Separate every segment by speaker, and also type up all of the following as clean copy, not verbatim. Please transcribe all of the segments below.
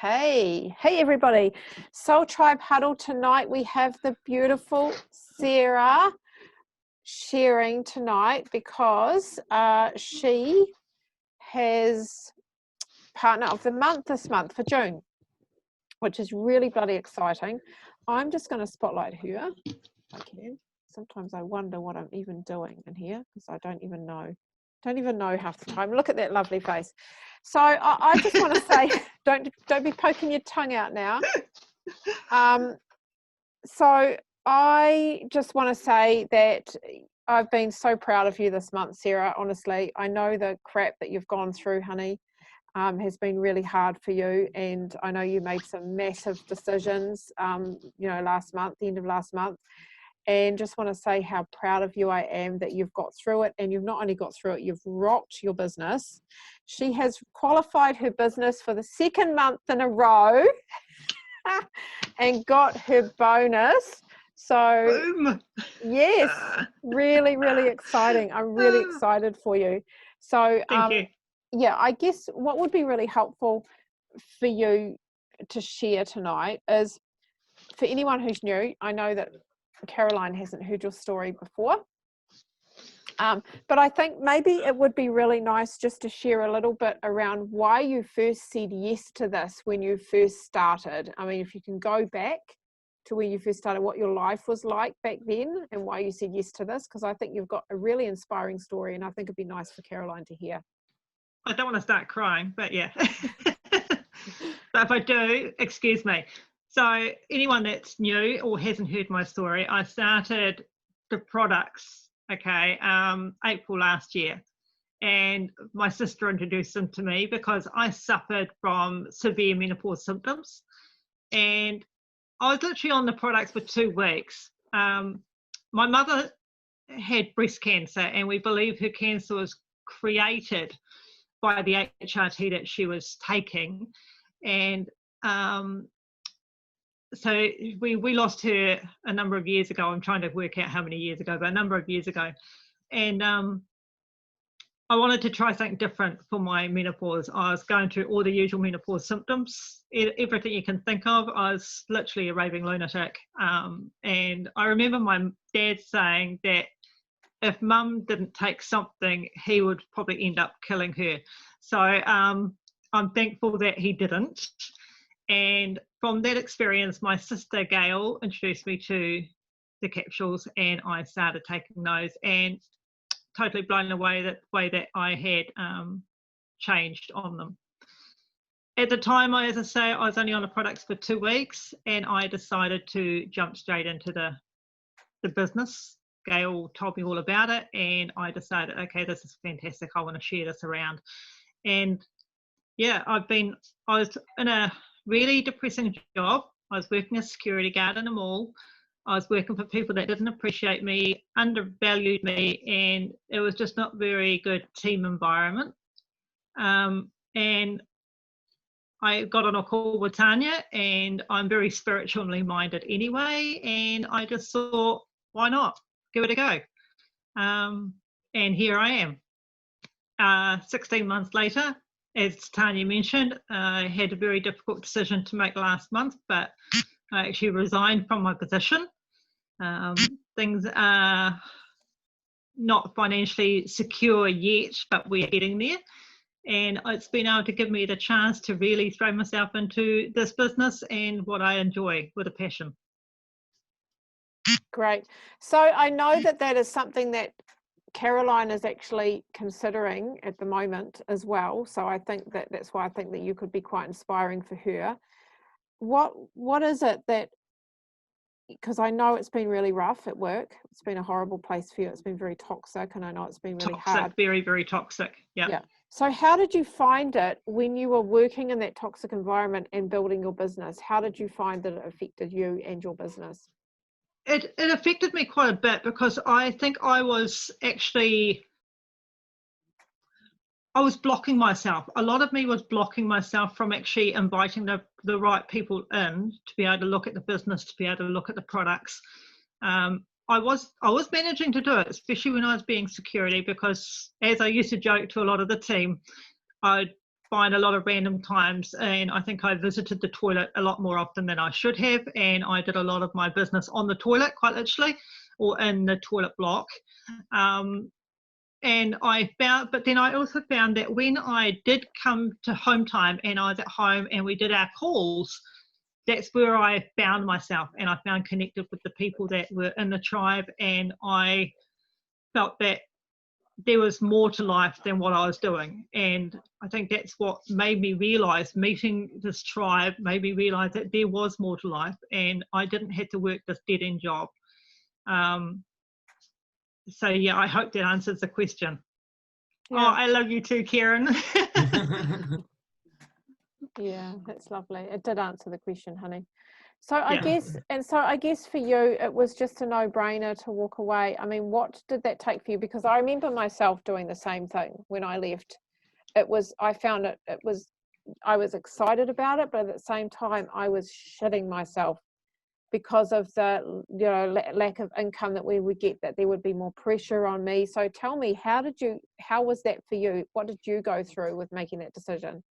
Speaker 1: Hey everybody. Soul Tribe Huddle tonight. We have the beautiful Sarah sharing tonight because she has Partner of the Month this month for June, which is really bloody exciting. I'm just going to spotlight her if I can. Sometimes I wonder what I'm even doing in here because I don't even know half the time. Look at that lovely face. So I just want to say, don't be poking your tongue out now. So I just want to say that I've been so proud of you this month, Sarah. Honestly, I know the crap that you've gone through, honey, has been really hard for you, and I know you made some massive decisions, last month, the end of last month. And just want to say how proud of you I am that you've got through it, and you've not only got through it, you've rocked your business. She has qualified her business for the second month in a row and got her bonus. So
Speaker 2: Boom.
Speaker 1: Yes, really, really exciting. I'm really excited for you. So
Speaker 2: Thank you.
Speaker 1: Yeah, I guess what would be really helpful for you to share tonight is, for anyone who's new, I know that Caroline hasn't heard your story before, but I think maybe it would be really nice just to share a little bit around why you first said yes to this when you first started. I mean, if you can go back to when you first started, what your life was like back then and why you said yes to this, because I think you've got a really inspiring story, and I think it'd be nice for Caroline to hear.
Speaker 2: I don't want to start crying, but yeah. But if I do, excuse me. So anyone that's new or hasn't heard my story, I started the products, April last year. And my sister introduced them to me because I suffered from severe menopause symptoms. And I was literally on the products for 2 weeks. My mother had breast cancer, and we believe her cancer was created by the HRT that she was taking. And so we lost her a number of years ago. I'm trying to work out how many years ago, but a number of years ago. And I wanted to try something different for my menopause. I was going through all the usual menopause symptoms, everything you can think of. I was literally a raving lunatic. And I remember my dad saying that if mum didn't take something, he would probably end up killing her. So I'm thankful that he didn't. And from that experience, my sister Gail introduced me to the capsules, and I started taking those, and totally blown away that way that I had changed on them. At the time, as I say, I was only on the products for 2 weeks, and I decided to jump straight into the business. Gail told me all about it, and I decided, okay, this is fantastic. I want to share this around. And yeah, I was in a really depressing job. I was working as a security guard in a mall. I was working for people that didn't appreciate me, undervalued me, and it was just not very good team environment. And I got on a call with Tanya, and I'm very spiritually minded anyway, and I just thought, why not? Give it a go. And here I am. 16 months later, as Tanya mentioned, I had a very difficult decision to make last month, but I actually resigned from my position. Things are not financially secure yet, but we're getting there. And it's been able to give me the chance to really throw myself into this business and what I enjoy with a passion.
Speaker 1: Great. So I know that is something that Caroline is actually considering at the moment as well. So I think that's why I think that you could be quite inspiring for her. What is it that, because I know it's been really rough at work. It's been a horrible place for you. It's been very toxic, and I know it's been really hard.
Speaker 2: Very, very toxic. Yeah.
Speaker 1: So how did you find it when you were working in that toxic environment and building your business? How did you find that it affected you and your business?
Speaker 2: It affected me quite a bit, because I think I was blocking myself. A lot of me was blocking myself from actually inviting the right people in to be able to look at the business, to be able to look at the products. I was managing to do it, especially when I was being security, because as I used to joke to a lot of the team, I'd fine a lot of random times, and I think I visited the toilet a lot more often than I should have, and I did a lot of my business on the toilet, quite literally, or in the toilet block. And but then I also found that when I did come to home time and I was at home and we did our calls, that's where I found myself, and I found connected with the people that were in the tribe, and I felt that there was more to life than what I was doing. And I think that's what made me realize, meeting this tribe made me realize that there was more to life and I didn't have to work this dead-end job. So yeah, I hope that answers the question. Yeah. Oh, I love you too, Karen.
Speaker 1: Yeah, that's lovely. It did answer the question, honey. So I guess for you, it was just a no-brainer to walk away. I mean, what did that take for you? Because I remember myself doing the same thing when I left. I was excited about it, but at the same time, I was shitting myself because of the lack of income that we would get, that there would be more pressure on me. So tell me, how was that for you? What did you go through with making that decision?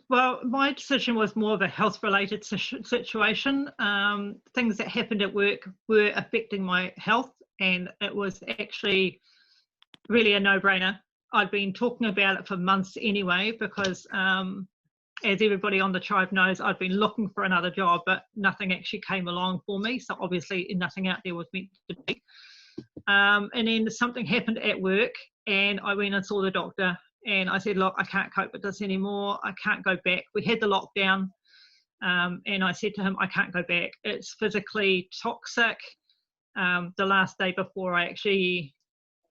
Speaker 2: Well, my decision was more of a health-related situation. Things that happened at work were affecting my health, and it was actually really a no-brainer. I'd been talking about it for months anyway, because as everybody on the tribe knows, I'd been looking for another job, but nothing actually came along for me. So obviously nothing out there was meant to be. And then something happened at work, and I went and saw the doctor. And I said, look, I can't cope with this anymore. I can't go back. We had the lockdown. And I said to him, I can't go back. It's physically toxic. The last day before we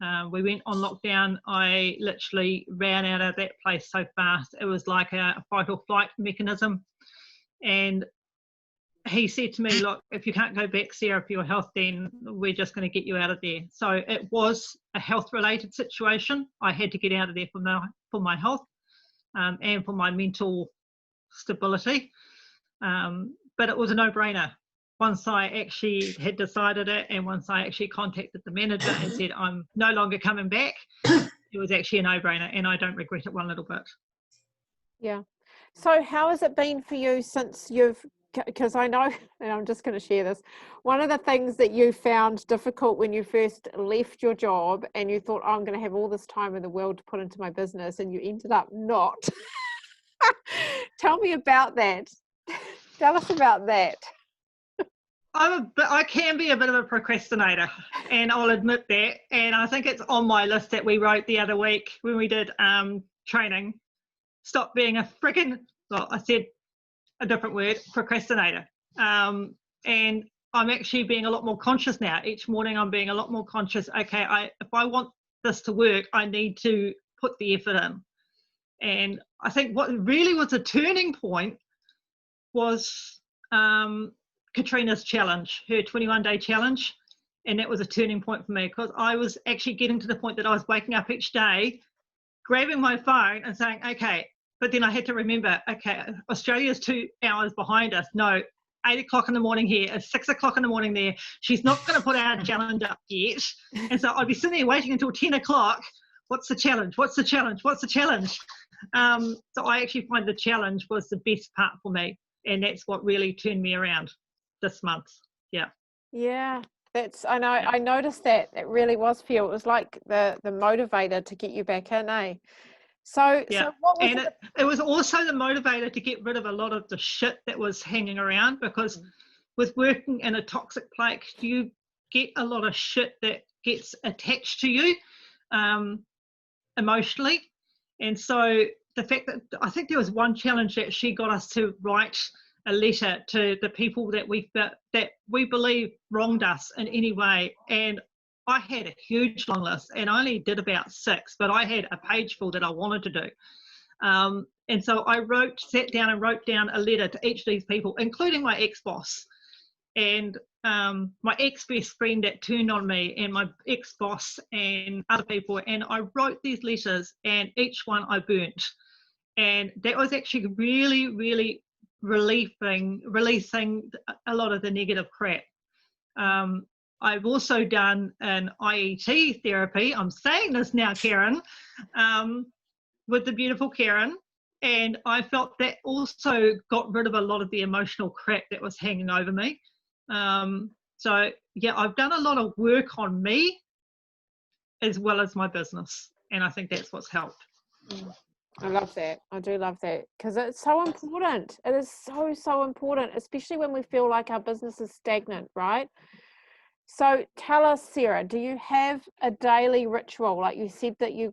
Speaker 2: went on lockdown, I literally ran out of that place so fast. It was like a fight or flight mechanism. And he said to me, look, if you can't go back, Sarah, for your health, then we're just going to get you out of there. So it was a health-related situation. I had to get out of there for my health and for my mental stability. But it was a no-brainer. Once I actually had decided it, and once I actually contacted the manager and said, I'm no longer coming back, it was actually a no-brainer, and I don't regret it one little bit.
Speaker 1: Yeah. So how has it been for you since because I know, and I'm just going to share this, one of the things that you found difficult when you first left your job and you thought, oh, I'm going to have all this time in the world to put into my business, and you ended up not. Tell me about that. Tell us about that.
Speaker 2: I can be a bit of a procrastinator, and I'll admit that. And I think it's on my list that we wrote the other week when we did training. Stop being a freaking, well, I said a different word, procrastinator. And I'm actually being a lot more conscious now. Each morning I'm being a lot more conscious. Okay, if I want this to work, I need to put the effort in. And I think what really was a turning point was Katrina's challenge, her 21-day challenge. And that was a turning point for me, because I was actually getting to the point that I was waking up each day, grabbing my phone and saying, okay, but then I had to remember, okay, Australia's 2 hours behind us. No, 8 o'clock in the morning here, it's 6 o'clock in the morning there. She's not going to put our challenge up yet. And so I'd be sitting there waiting until 10 o'clock. What's the challenge? What's the challenge? What's the challenge? So I actually find the challenge was the best part for me. And that's what really turned me around this month. Yeah.
Speaker 1: Yeah. I know. Yeah. I noticed that it really was for you. It was like the motivator to get you back in, eh? So,
Speaker 2: yeah.
Speaker 1: So what was
Speaker 2: and it was also the motivator to get rid of a lot of the shit that was hanging around, because with working in a toxic place, you get a lot of shit that gets attached to you emotionally. And so the fact that I think there was one challenge that she got us to write a letter to the people that we believe wronged us in any way. And I had a huge long list, and I only did about 6, but I had a page full that I wanted to do. And so I sat down and wrote down a letter to each of these people, including my ex-boss and my ex-best friend that turned on me, and my ex-boss and other people. And I wrote these letters, and each one I burnt. And that was actually really, really releasing a lot of the negative crap. I've also done an IET therapy. I'm saying this now, Karen, with the beautiful Karen. And I felt that also got rid of a lot of the emotional crap that was hanging over me. So yeah, I've done a lot of work on me as well as my business, and I think that's what's helped.
Speaker 1: I love that. I do love that, because it's so important. It is so important, especially when we feel like our business is stagnant, right? So tell us, Sarah, do you have a daily ritual? Like you said that you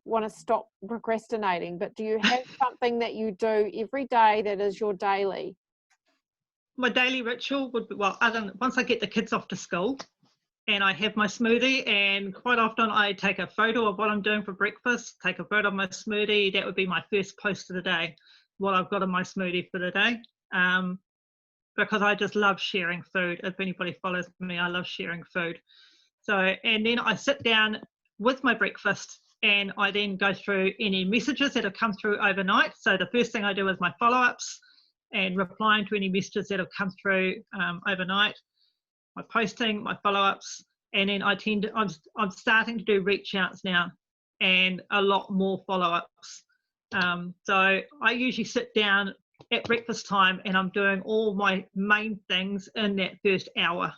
Speaker 1: want to stop procrastinating, but do you have something that you do every day that is your daily?
Speaker 2: My daily ritual would be, well, once I get the kids off to school and I have my smoothie, and quite often I take a photo of what I'm doing for breakfast, take a photo of my smoothie. That would be my first post of the day, what I've got in my smoothie for the day. Because I just love sharing food. If anybody follows me, I love sharing food. So, and then I sit down with my breakfast, and I then go through any messages that have come through overnight. So the first thing I do is my follow-ups and replying to any messages that have come through overnight, my posting, my follow-ups, and then I'm starting to do reach outs now and a lot more follow-ups. So I usually sit down at breakfast time and I'm doing all my main things in that first hour.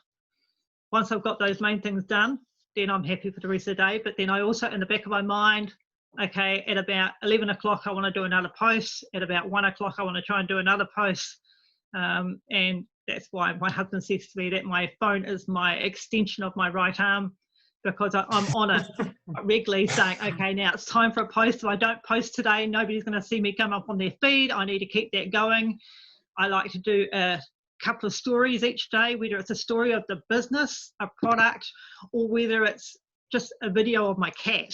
Speaker 2: Once I've got those main things done, then I'm happy for the rest of the day. But then I also, in the back of my mind, okay, at about 11 o'clock, I want to do another post. At about 1 o'clock, I want to try and do another post. And that's why my husband says to me that my phone is my extension of my right arm, because I'm on it regularly saying, okay, now it's time for a post. If I don't post today, nobody's going to see me come up on their feed. I need to keep that going. I like to do a couple of stories each day, whether it's a story of the business, a product, or whether it's just a video of my cat,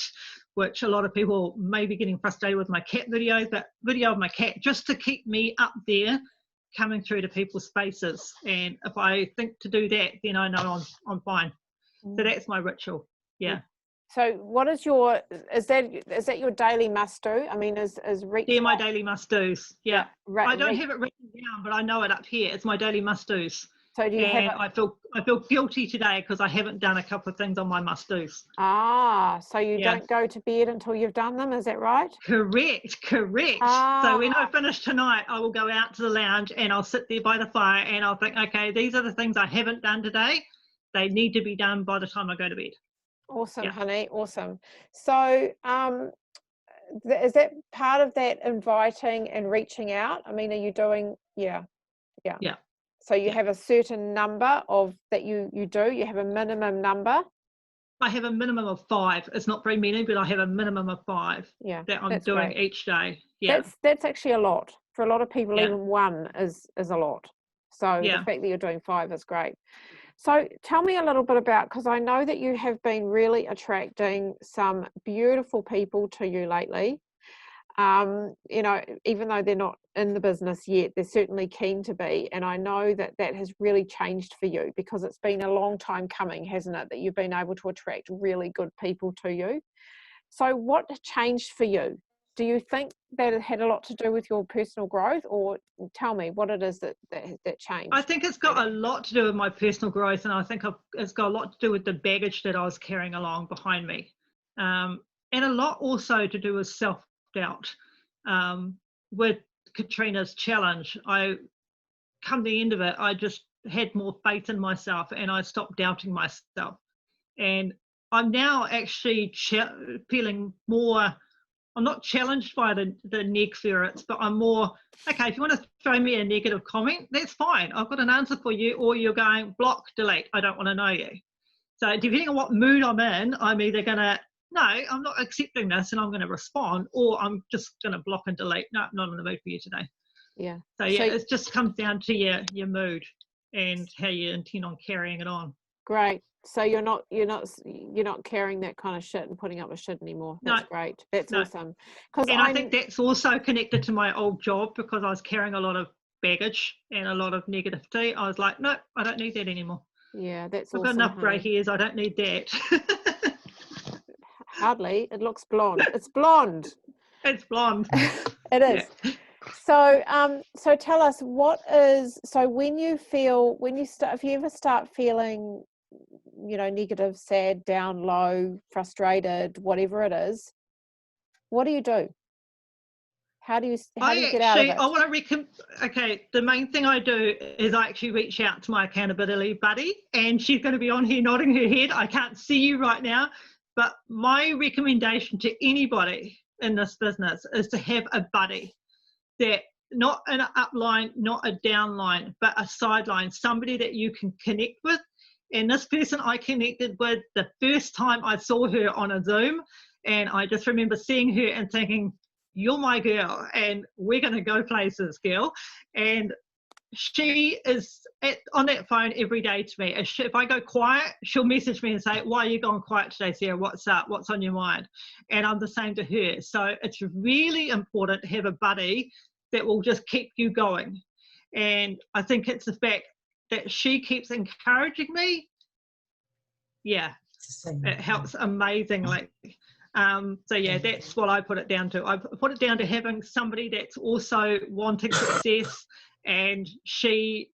Speaker 2: which a lot of people may be getting frustrated with my cat videos, but video of my cat just to keep me up there coming through to people's spaces. And if I think to do that, then I know I'm fine. So that's my ritual. Yeah.
Speaker 1: So what is is that your daily must do? I mean, is reach?
Speaker 2: They're my daily must do's. Yeah. I don't have it written down, but I know it up here. It's my daily must do's.
Speaker 1: So do you have it?
Speaker 2: I feel guilty today because I haven't done a couple of things on my must do's.
Speaker 1: So you don't go to bed until you've done them, is that right?
Speaker 2: Correct. So when I finish tonight, I will go out to the lounge and I'll sit there by the fire and I'll think, okay, these are the things I haven't done today. They need to be done by the time I go to bed.
Speaker 1: Awesome, honey. Awesome. So is that part of that inviting and reaching out? I mean, are you doing? Yeah. So you have a certain number of that you do. You have a minimum number.
Speaker 2: I have a minimum of 5. It's not very many, but I have a minimum of 5 that I'm doing each day. Yeah.
Speaker 1: That's actually a lot. For a lot of people, even 1 is a lot. So the fact that you're doing 5 is great. So tell me a little bit about, because I know that you have been really attracting some beautiful people to you lately. You know, even though they're not in the business yet, they're certainly keen to be. And I know that that has really changed for you, because it's been a long time coming, hasn't it, that you've been able to attract really good people to you. So what changed for you? Do you think that it had a lot to do with your personal growth, or tell me what it is that changed?
Speaker 2: I think it's got a lot to do with my personal growth, and I think it's got a lot to do with the baggage that I was carrying along behind me, and a lot also to do with self-doubt. With Katrina's challenge, come the end of it, I just had more faith in myself and I stopped doubting myself. And I'm now actually feeling more, I'm not challenged by the neg ferrets, but I'm more, okay, if you want to throw me a negative comment, that's fine. I've got an answer for you, or you're going block, delete. I don't want to know you. So depending on what mood I'm in, I'm either going to, no, I'm not accepting this and I'm going to respond, or I'm just going to block and delete. No, I'm not in the mood for you today.
Speaker 1: Yeah.
Speaker 2: So yeah, it just comes down to your mood and how you intend on carrying it on.
Speaker 1: Great. So you're not carrying that kind of shit and putting up with shit anymore. That's great. That's awesome.
Speaker 2: And I think that's also connected to my old job, because I was carrying a lot of baggage and a lot of negativity. I was like, no, I don't need that anymore.
Speaker 1: Yeah, that's
Speaker 2: I've
Speaker 1: awesome.
Speaker 2: got enough grey hairs. I don't need that.
Speaker 1: Hardly. It looks blonde. It's blonde.
Speaker 2: It's blonde.
Speaker 1: It is. Yeah. So tell us, if you ever start feeling, negative, sad, down, low, frustrated, whatever it is, what do you do? How do you get out of it?
Speaker 2: I want to okay, the main thing I do is I actually reach out to my accountability buddy, and she's going to be on here nodding her head. I can't see you right now, but my recommendation to anybody in this business is to have a buddy, that not an upline, not a downline, but a sideline, somebody that you can connect with. And this person I connected with the first time I saw her on a Zoom, and I just remember seeing her and thinking, you're my girl, and we're going to go places, girl. And she is on that phone every day to me. If I go quiet, she'll message me and say, why are you going quiet today, Sarah? What's up? What's on your mind? And I'm the same to her. So it's really important to have a buddy that will just keep you going. And I think it's the fact that she keeps encouraging me. Yeah, it helps amazingly. So yeah, that's what I put it down to. I put it down to having somebody that's also wanting success, and she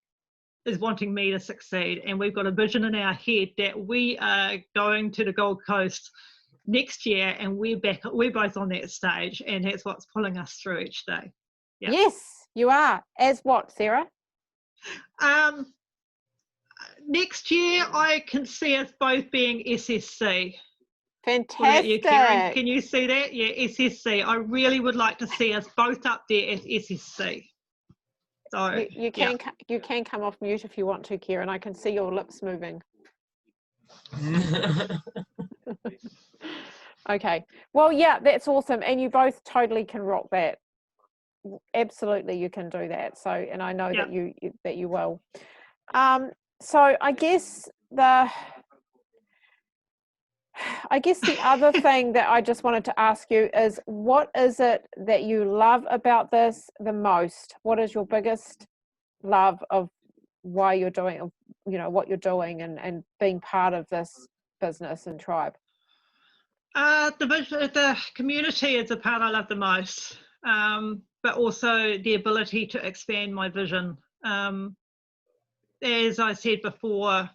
Speaker 2: is wanting me to succeed. And we've got a vision in our head that we are going to the Gold Coast next year, and we're both on that stage, and that's what's pulling us through each day. Yeah.
Speaker 1: Yes, you are. As what, Sarah?
Speaker 2: Next year, I can see us both being SSC.
Speaker 1: Fantastic.
Speaker 2: What about you, Karen? Can you see that? Yeah, SSC. I really would like to see us both up there as SSC. So
Speaker 1: you can come off mute if you want to, Kieran. I can see your lips moving. Okay. Well, yeah, that's awesome, and you both totally can rock that. Absolutely, you can do that. So, and I know that you will. So I guess the other thing that I just wanted to ask you is, what is it that you love about this the most? What is your biggest love of why you're doing, what you're doing and being part of this business and tribe?
Speaker 2: The community is the part I love the most, but also the ability to expand my vision. As I said before,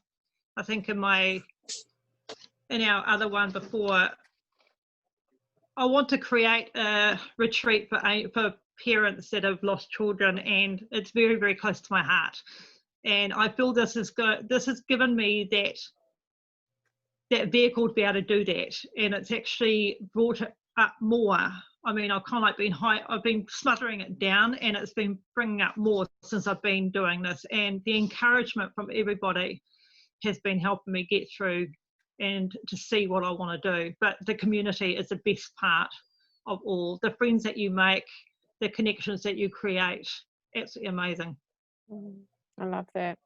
Speaker 2: I think in our other one before, I want to create a retreat for parents that have lost children, and it's very, very close to my heart. And I feel this has given me that vehicle to be able to do that, and it's actually brought it up more. I mean, I've been smothering it down, and it's been bringing up more since I've been doing this, and the encouragement from everybody has been helping me get through and to see what I want to do. But the community is the best part of all. The friends that you make, the connections that you create, absolutely amazing.
Speaker 1: I love that.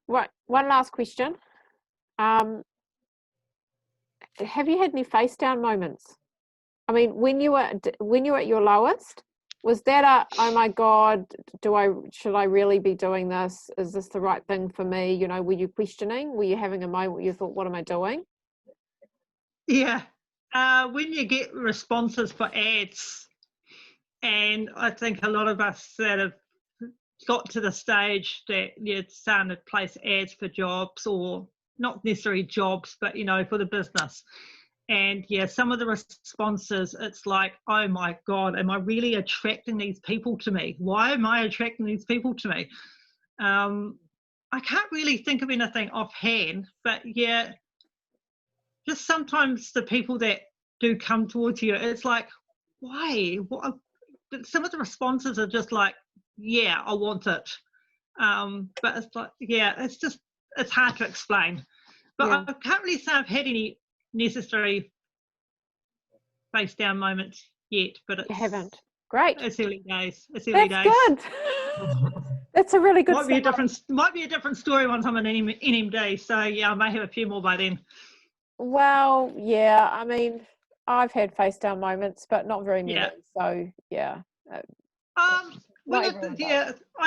Speaker 1: Right, one last question. Have you had any face down moments? I mean, when you were at your lowest, was that oh my God, should I really be doing this? Is this the right thing for me? Were you questioning? Were you having a moment where you thought, what am I doing?
Speaker 2: Yeah. When you get responses for ads, and I think a lot of us that have got to the stage that you're starting to place ads for jobs, or not necessarily jobs, but for the business. And yeah, some of the responses, it's like, oh my God, am I really attracting these people to me? Why am I attracting these people to me? I can't really think of anything offhand, but yeah, just sometimes the people that do come towards you, it's like, why? Some of the responses are just like, yeah, I want it. But it's like, yeah, it's hard to explain. But yeah. I can't really say I've had any necessary face down moments yet, but
Speaker 1: you haven't. Great.
Speaker 2: It's early days.
Speaker 1: That's good. That's a really good.
Speaker 2: Might be a different story once I'm an NMD. So yeah, I may have a few more by then.
Speaker 1: Well, yeah. I mean, I've had face down moments, but not very many. Yeah. So yeah.
Speaker 2: I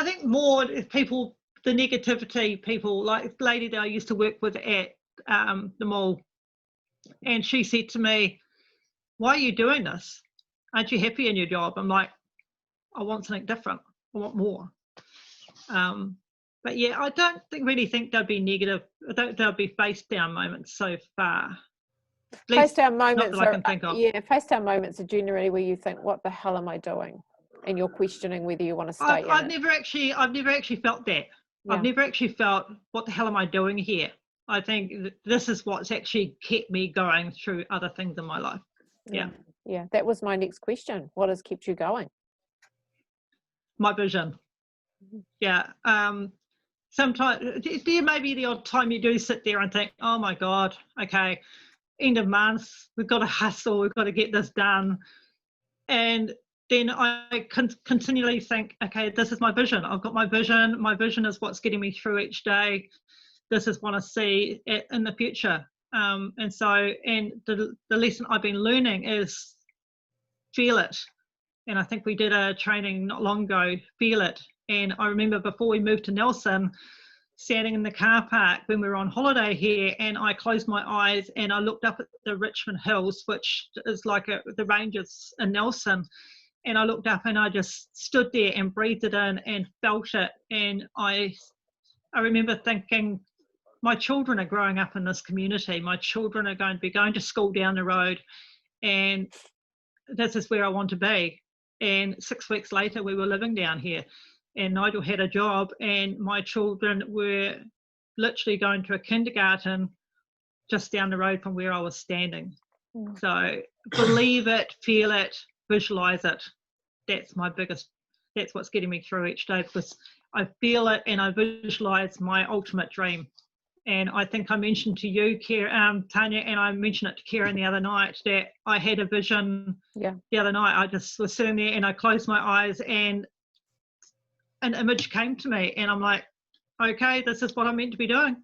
Speaker 2: think more people, the negativity people, like the lady that I used to work with at the mall, and she said to me, why are you doing this? Aren't you happy in your job? I'm like, I want something different. I want more. But yeah, I don't really think there'll be negative. I don't there'll be face down moments so far. least
Speaker 1: Face down
Speaker 2: not
Speaker 1: moments
Speaker 2: that I
Speaker 1: are
Speaker 2: can think of.
Speaker 1: yeah. Face down moments are generally where you think, "What the hell am I doing?" and you're questioning whether you want to stay in
Speaker 2: I've
Speaker 1: it.
Speaker 2: never actually felt that.
Speaker 1: Yeah.
Speaker 2: I've never actually felt, what the hell am I doing here? I think this is what's actually kept me going through other things in my life. Yeah.
Speaker 1: Yeah. That was my next question. What has kept you going?
Speaker 2: My vision. Yeah. Sometimes there may be the odd time you do sit there and think, oh my God, okay, end of month, we've got to hustle, we've got to get this done. And then I continually think, okay, this is my vision. I've got my vision. My vision is what's getting me through each day. This is what I see in the future. And the lesson I've been learning is feel it. And I think we did a training not long ago, feel it. And I remember before we moved to Nelson, standing in the car park when we were on holiday here, and I closed my eyes and I looked up at the Richmond Hills, which is like the ranges in Nelson. And I looked up and I just stood there and breathed it in and felt it. And I remember thinking, my children are growing up in this community. My children are going to be going to school down the road, and this is where I want to be. And 6 weeks later, we were living down here, and Nigel had a job, and my children were literally going to a kindergarten just down the road from where I was standing. So believe it, feel it, visualize it. That's what's getting me through each day, because I feel it and I visualize my ultimate dream. And I think I mentioned to you, Tanya, and I mentioned it to Karen the other night, that I had a vision the other night. I just was sitting there and I closed my eyes and an image came to me, and I'm like, okay, this is what I'm meant to be doing.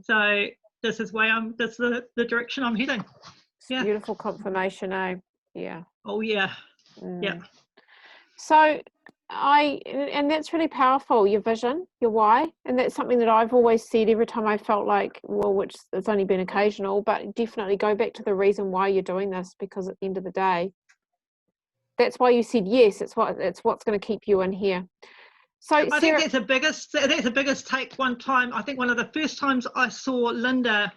Speaker 2: So this is the direction I'm heading. Yeah.
Speaker 1: Beautiful confirmation, eh? Yeah.
Speaker 2: Oh yeah. Yeah.
Speaker 1: So and that's really powerful, your vision, your why. And that's something that I've always said every time I felt like, well, which it's only been occasional, but definitely go back to the reason why you're doing this, because at the end of the day, that's why you said yes. It's what's going to keep you in here. So
Speaker 2: I think that's the biggest take. One time, I think one of the first times I saw Linda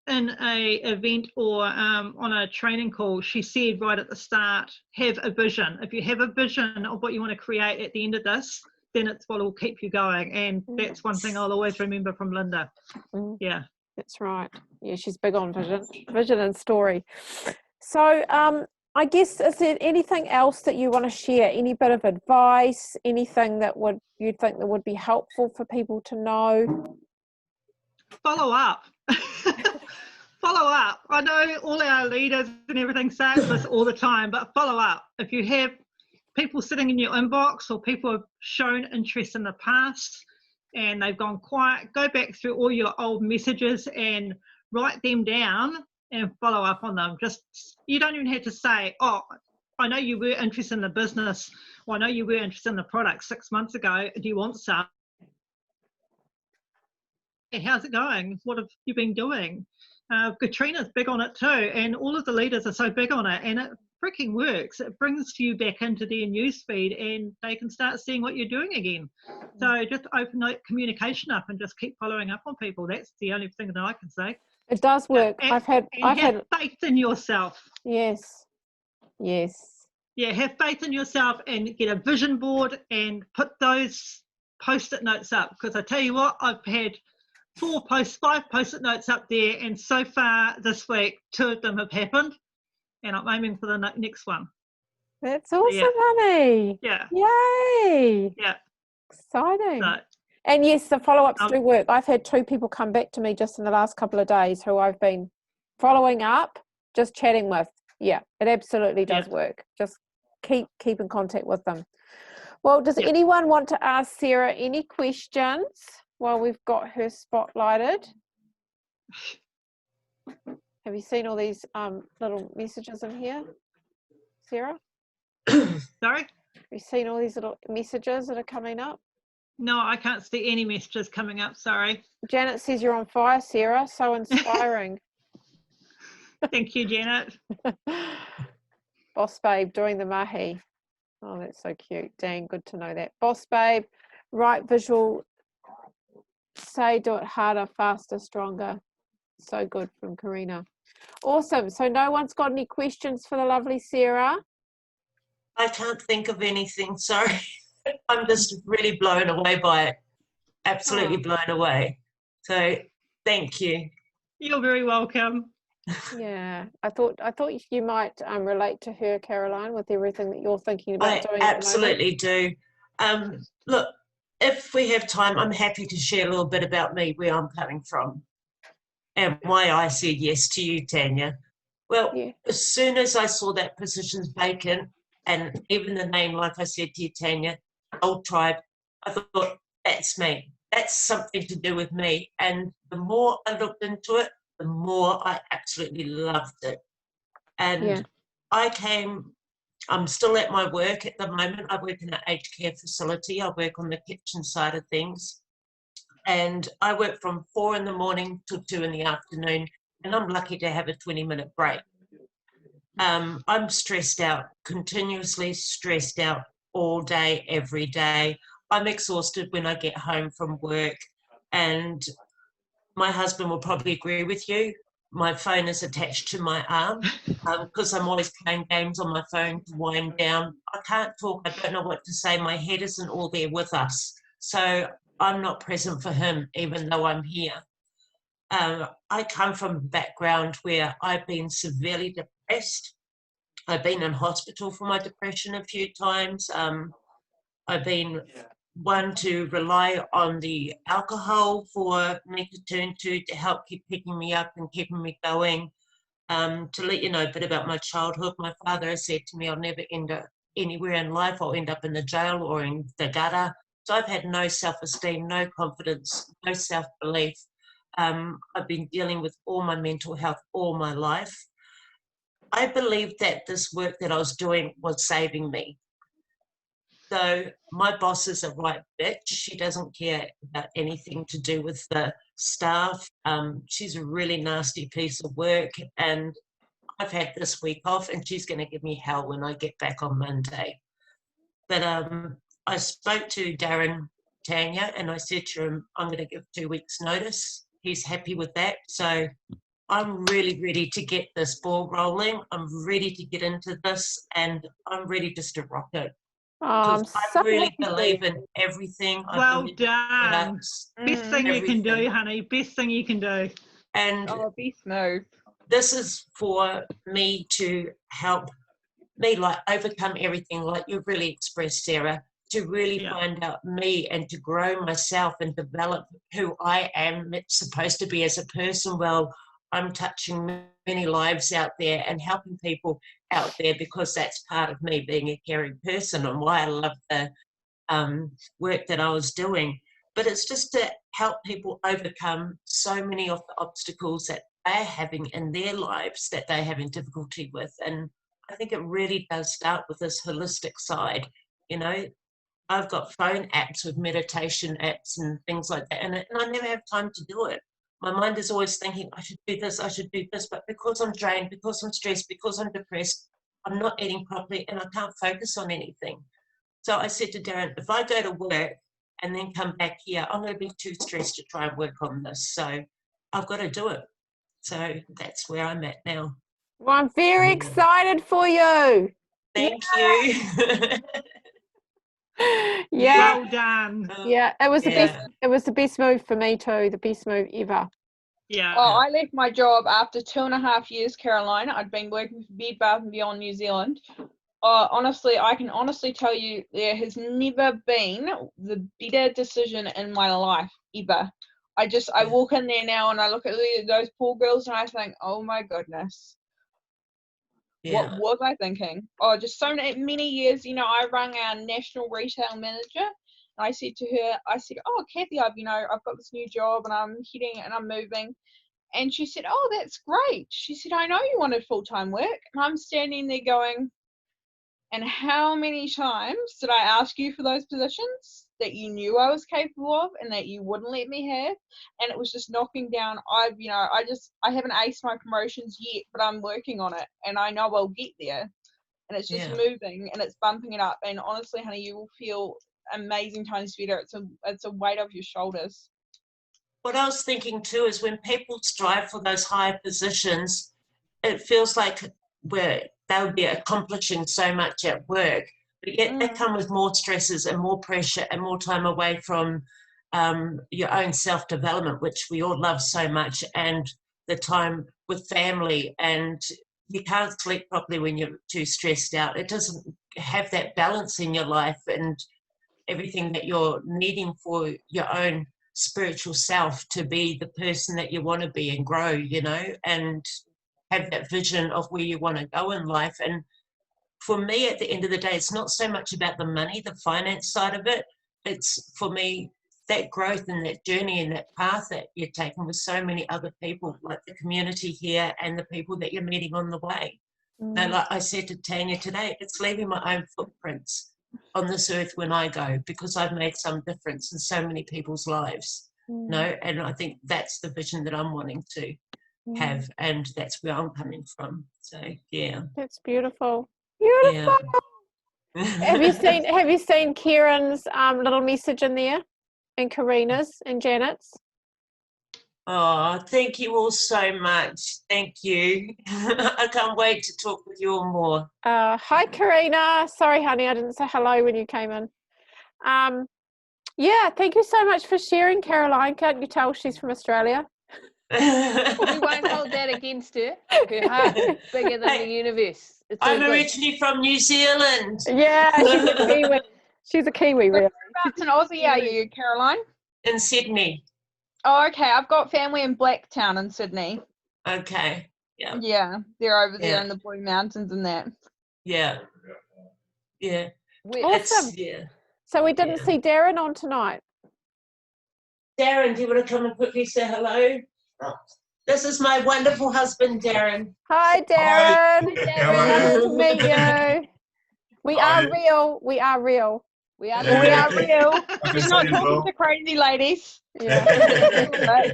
Speaker 2: in a event or on a training call, she said right at the start, have a vision. If you have a vision of what you want to create at the end of this, then it's what will keep you going. And that's one thing I'll always remember from Linda. Yeah.
Speaker 1: That's right. Yeah, she's big on vision and story. So I guess, is there anything else that you want to share? Any bit of advice, anything that you think that would be helpful for people to know?
Speaker 2: Follow up. Follow up. I know all our leaders and everything say this all the time, but follow up. If you have people sitting in your inbox or people have shown interest in the past and they've gone quiet, go back through all your old messages and write them down and follow up on them. You don't even have to say, oh, I know you were interested in the business, or I know you were interested in the product 6 months ago. Do you want some? Hey, how's it going? What have you been doing? Katrina's big on it too, and all of the leaders are so big on it, and it freaking works. It brings you back into their newsfeed, and they can start seeing what you're doing again. So just open communication up and just keep following up on people. That's the only thing that I can say.
Speaker 1: It does work.
Speaker 2: I've had faith in yourself.
Speaker 1: Yes.
Speaker 2: Yeah, have faith in yourself and get a vision board and put those post-it notes up, because I tell you what, I've had 5 post-it notes up there, and so far this week 2 of them have happened, and I'm aiming for the next one.
Speaker 1: That's awesome, honey.
Speaker 2: Yeah.
Speaker 1: Yay.
Speaker 2: Yeah.
Speaker 1: Exciting. And yes, the follow-ups do work. I've had 2 people come back to me just in the last couple of days who I've been following up, just chatting with. Yeah, it absolutely does work. Just keep in contact with them. Well, does anyone want to ask Sarah any questions while we've got her spotlighted? Have you seen all these little messages in here, Sarah?
Speaker 2: Sorry?
Speaker 1: Have you seen all these little messages that are coming up?
Speaker 2: No, I can't see any messages coming up, sorry.
Speaker 1: Janet says you're on fire, Sarah. So inspiring.
Speaker 2: Thank you, Janet.
Speaker 1: Boss Babe doing the mahi. Oh, that's so cute. Dang, good to know that. Boss Babe, right visual, say do it harder, faster, stronger. So good from Karina. Awesome. So no one's got any questions for the lovely Sarah?
Speaker 3: I can't think of anything, sorry. I'm just really blown away by it. Absolutely blown away. So thank you.
Speaker 2: You're very welcome.
Speaker 1: Yeah, I thought you might relate to her, Caroline, with everything that you're thinking about doing.
Speaker 3: I absolutely do. Look, if we have time, I'm happy to share a little bit about me, where I'm coming from, and why I said yes to you, Tanya. Well,
Speaker 1: Yeah.
Speaker 3: as soon as I saw that position's vacant, and even the name, like I said to you, Tanya, Old Tribe, I thought, that's me. That's something to do with me. And the more I looked into it, the more I absolutely loved it. And I'm still at my work at the moment. I work in an aged care facility. I work on the kitchen side of things. And I work from 4 in the morning till 2 in the afternoon. And I'm lucky to have a 20-minute break. I'm stressed out, continuously stressed out all day, every day. I'm exhausted when I get home from work. And my husband will probably agree with you. My phone is attached to my arm because I'm always playing games on my phone to wind down. I can't talk. I don't know what to say. My head isn't all there with us. So I'm not present for him, even though I'm here. I come from a background where I've been severely depressed. I've been in hospital for my depression a few times. I've been one to rely on the alcohol for me to turn to help keep picking me up and keeping me going. To let you know a bit about my childhood, my father has said to me, I'll never end up anywhere in life. I'll end up in the jail or in the gutter. So I've had no self-esteem, no confidence, no self-belief. I've been dealing with all my mental health all my life. I believed that this work that I was doing was saving me. So my boss is a right bitch. She doesn't care about anything to do with the staff. She's a really nasty piece of work, and I've had this week off, and she's going to give me hell when I get back on Monday. But I spoke to Darren, Tanya, and I said to him, I'm going to give 2 weeks' notice. He's happy with that. So I'm really ready to get this ball rolling. I'm ready to get into this, and I'm ready just to rock it.
Speaker 1: I'm
Speaker 3: Because I
Speaker 1: so
Speaker 3: really
Speaker 1: happy.
Speaker 3: believe in everything.
Speaker 2: Well done.
Speaker 3: Products,
Speaker 2: Best thing you can do,
Speaker 3: everything.
Speaker 2: honey. Best thing you can do.
Speaker 3: And
Speaker 4: Best move.
Speaker 3: this is for me to help me like overcome everything, like you've really expressed, Sarah, to really find out me and to grow myself and develop who I am supposed to be as a person. Well, I'm touching many lives out there and helping people out there because that's part of me being a caring person and why I love the work that I was doing. But it's just to help people overcome so many of the obstacles that they're having in their lives that they're having difficulty with. And I think it really does start with this holistic side. You know, I've got phone apps with meditation apps and things like that, and I never have time to do it. My mind is always thinking, I should do this, but because I'm drained, because I'm stressed, because I'm depressed, I'm not eating properly and I can't focus on anything. So I said to Darren, if I go to work and then come back here, I'm going to be too stressed to try and work on this. So I've got to do it. So that's where I'm at now.
Speaker 1: Well, I'm very excited for you.
Speaker 3: Thank you.
Speaker 1: Yeah.
Speaker 2: Well done.
Speaker 1: Yeah, it was the best. It was the best move for me too. The best move ever.
Speaker 2: Yeah.
Speaker 4: Well, I left my job after 2.5 years, Carolina. I'd been working for Bed Bath & Beyond New Zealand. Honestly, I can honestly tell you there has never been the better decision in my life, ever. I walk in there now and I look at those poor girls and I think, oh my goodness. What was I thinking? Oh, just so many years, I rang our national retail manager and I said to her, oh, Kathy, I've got this new job and I'm heading and I'm moving. And she said, oh, that's great. She said, I know you wanted full-time work. And I'm standing there going, and how many times did I ask you for those positions that you knew I was capable of and that you wouldn't let me have? And it was just knocking down. I haven't aced my promotions yet, but I'm working on it and I know I'll get there. And it's just moving and it's bumping it up. And honestly, honey, you will feel amazing times better. It's a weight off your shoulders.
Speaker 3: What I was thinking too is when people strive for those higher positions, it feels like they'll be accomplishing so much at work, but yet they come with more stresses and more pressure and more time away from your own self-development, which we all love so much, and the time with family. And you can't sleep properly when you're too stressed out. It doesn't have that balance in your life and everything that you're needing for your own spiritual self to be the person that you want to be and grow, you know, and have that vision of where you want to go in life. And for me, at the end of the day, it's not so much about the money, the finance side of it. It's, for me, that growth and that journey and that path that you're taking with so many other people, like the community here and the people that you're meeting on the way. Now, like I said to Tanya today, it's leaving my own footprints on this earth when I go, because I've made some difference in so many people's lives. No, and I think that's the vision that I'm wanting to have, and that's where I'm coming from. So yeah,
Speaker 1: That's beautiful. Beautiful.
Speaker 3: yeah.
Speaker 1: Have you seen Kieran's little message in there, and Karina's and Janet's?
Speaker 3: Oh, thank you all so much. Thank you. I can't wait to talk with you all more.
Speaker 1: Hi, Karina. Sorry, honey, I didn't say hello when you came in. Yeah, thank you so much for sharing, Caroline. Can't you tell she's from Australia?
Speaker 5: We won't hold that against her. Her heart is bigger than the universe. It's all
Speaker 3: I'm
Speaker 5: good.
Speaker 3: originally from New Zealand.
Speaker 1: Yeah, she's a Kiwi. She's a Kiwi, really.
Speaker 4: Whereabouts in Aussie are you, Caroline?
Speaker 3: In Sydney.
Speaker 4: Oh, okay. I've got family in Blacktown in Sydney.
Speaker 3: Okay. Yeah.
Speaker 4: Yeah, they're over there
Speaker 3: Yeah.
Speaker 4: in the Blue Mountains and that.
Speaker 3: Yeah. Yeah.
Speaker 1: Awesome.
Speaker 3: Yeah.
Speaker 1: So we didn't
Speaker 3: Yeah.
Speaker 1: see Darren on tonight.
Speaker 3: Darren, do you want to come and quickly say hello? Oh. This is my wonderful husband, Darren.
Speaker 1: Hi, Darren.
Speaker 6: Hello.
Speaker 1: Nice to meet you. We are real. We are real.
Speaker 5: We are
Speaker 6: Yeah.
Speaker 4: We are real.
Speaker 6: I can
Speaker 4: She's
Speaker 6: see
Speaker 4: not
Speaker 6: as
Speaker 4: talking
Speaker 6: well.
Speaker 4: to crazy ladies.
Speaker 1: Yeah.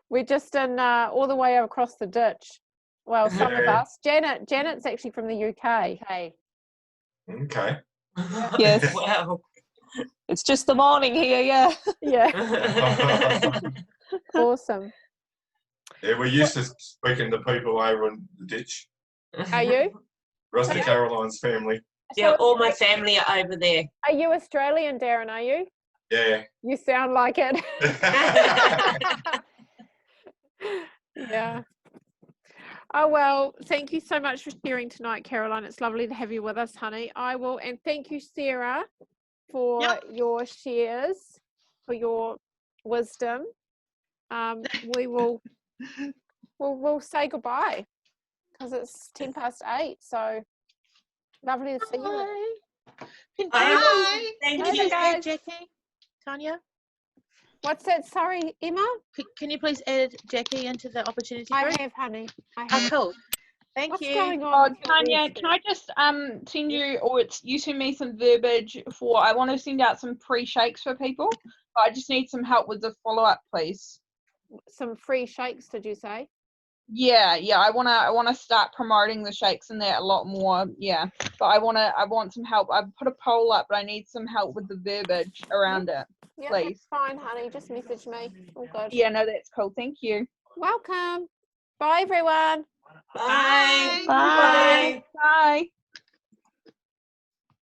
Speaker 1: We're just in all the way across the ditch. Well, some of
Speaker 6: Yeah.
Speaker 1: us. Janet's actually from the UK.
Speaker 5: Hey.
Speaker 6: Okay.
Speaker 7: Yes.
Speaker 3: Wow.
Speaker 7: It's just the morning here, yeah.
Speaker 1: Yeah. Awesome.
Speaker 6: Yeah, we're used to speaking to people over in the ditch.
Speaker 1: Are you?
Speaker 6: Rest of Caroline's family.
Speaker 3: Yeah,
Speaker 1: So
Speaker 3: all my family are over there.
Speaker 1: are you Australian, Darren? Are you?
Speaker 6: Yeah.
Speaker 1: You sound like it. Yeah. Oh, well, thank you so much for sharing tonight, Caroline. It's lovely to have you with us, honey. And thank you, Sarah, for your shares, for your wisdom. We'll say goodbye because it's 8:10. So lovely to see you.
Speaker 3: Bye. Thank
Speaker 5: Can
Speaker 3: you.
Speaker 5: you add Jackie? Tanya?
Speaker 1: What's that? Sorry, Emma?
Speaker 5: Can you please add Jackie into the opportunity
Speaker 1: I
Speaker 5: group?
Speaker 1: have, honey. I
Speaker 5: Oh,
Speaker 1: have.
Speaker 5: cool. Thank
Speaker 1: What's
Speaker 5: you.
Speaker 1: going on?
Speaker 4: Oh,
Speaker 1: with your
Speaker 4: Tanya,
Speaker 1: ears
Speaker 4: can I just send you, or you send me some verbiage I want to send out some free shakes for people. But I just need some help with the follow-up, please.
Speaker 1: Some free shakes, did you say?
Speaker 4: Yeah, I wanna start promoting the shakes and that a lot more. Yeah, but I want some help. I put a poll up, but I need some help with the verbiage around it,
Speaker 1: Yeah,
Speaker 4: please.
Speaker 1: that's fine, honey. Just message me. All good.
Speaker 4: Yeah, no, that's cool. Thank you.
Speaker 1: Welcome. Bye, everyone.
Speaker 3: Bye.
Speaker 7: Bye.
Speaker 3: Bye.
Speaker 4: Bye.